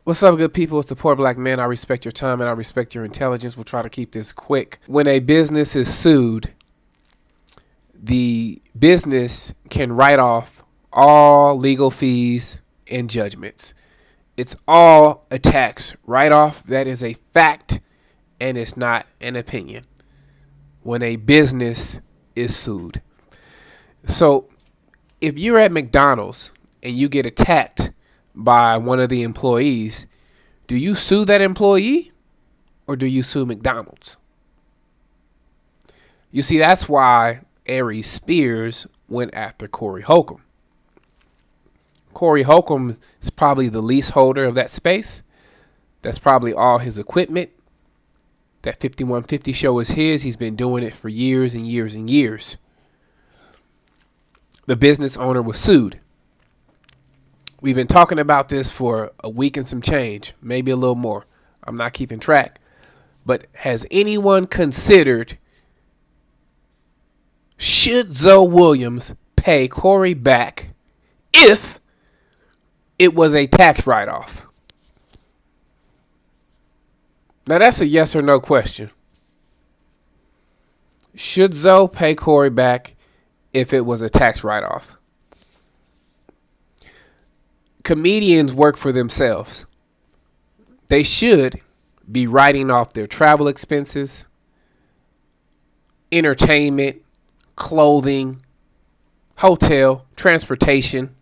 What's up, good people? It's the Poor Black Man. I respect your time and I respect your intelligence. We'll try to keep this quick. When a business is sued, the business can write off all legal fees and judgments. It's all a tax write-off. That is a fact, and it's not an opinion when a business is sued. So if you're at McDonald's and you get attacked by one of the employees, do you sue that employee or do you sue McDonald's? You see, that's why Aries Spears went after Corey Holcomb. Corey Holcomb is probably the leaseholder of that space. That's probably all his equipment. That 5150 show is his. He's been doing it for years and years and years. The business owner was sued. We've been talking about this for a week and some change, maybe a little more. I'm not keeping track. But has anyone considered, should Zo Williams pay Corey back if it was a tax write-off? Now that's a yes or no question. Should Zo pay Corey back if it was a tax write-off? Comedians work for themselves. They should be writing off their travel expenses, entertainment, clothing, hotel, transportation,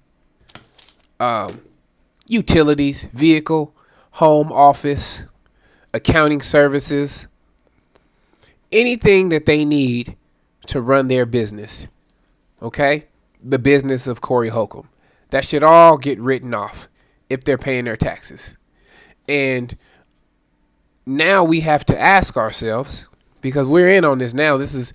utilities, vehicle, home office, accounting services, anything that they need to run their business. Okay? The business of Corey Holcomb. That should all get written off if they're paying their taxes. And now we have to ask ourselves, because we're in on this now. This is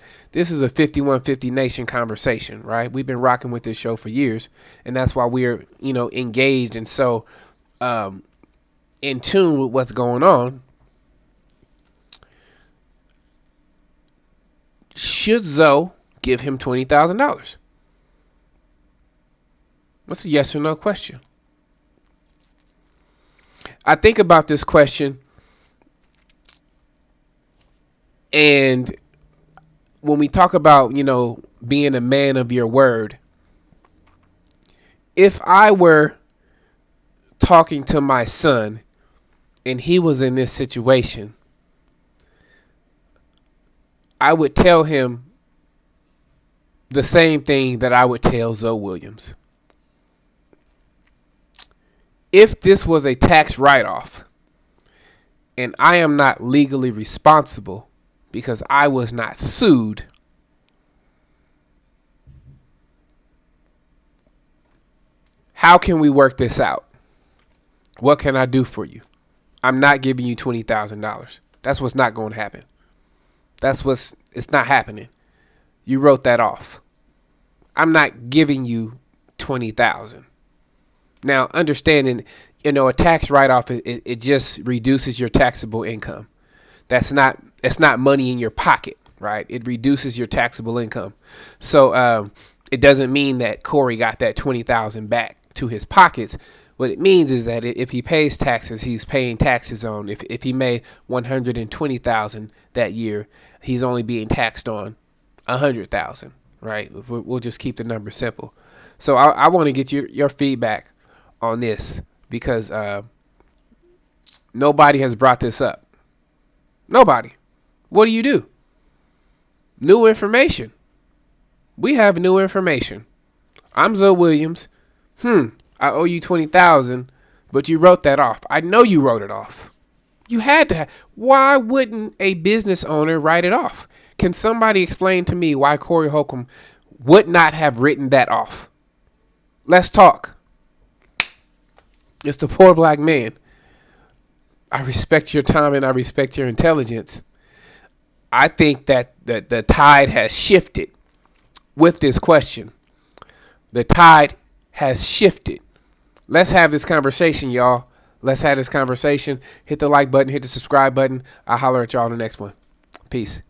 a 5150 Nation conversation, right? We've been rocking with this show for years, and that's why we're, engaged and so in tune with what's going on. Should Zo give him $20,000? What's a yes or no question? I think about this question, and when we talk about, being a man of your word, if I were talking to my son and he was in this situation, I would tell him the same thing that I would tell Zo Williams. If this was a tax write-off and I am not legally responsible because I was not sued, how can we work this out? What can I do for you? I'm not giving you $20,000. That's what's not going to happen. It's not happening. You wrote that off. I'm not giving you $20,000. Now, understanding, a tax write-off, it just reduces your taxable income. It's not money in your pocket, right? It reduces your taxable income. So it doesn't mean that Corey got that $20,000 back to his pockets. What it means is that if he pays taxes, he's paying taxes on. If he made $120,000 that year, he's only being taxed on $100,000, right? We'll just keep the number simple. So I want to get your feedback on this because nobody has brought this up. Nobody. What do? New information. We have new information. I'm Zo Williams. I owe you $20,000, but you wrote that off. I know you wrote it off. You had to. Why wouldn't a business owner write it off? Can somebody explain to me why Corey Holcomb would not have written that off? Let's talk. It's the Poor Black Man. I respect your time and I respect your intelligence. I think that the tide has shifted with this question. The tide has shifted. Let's have this conversation, y'all. Let's have this conversation. Hit the like button. Hit the subscribe button. I'll holler at y'all on the next one. Peace.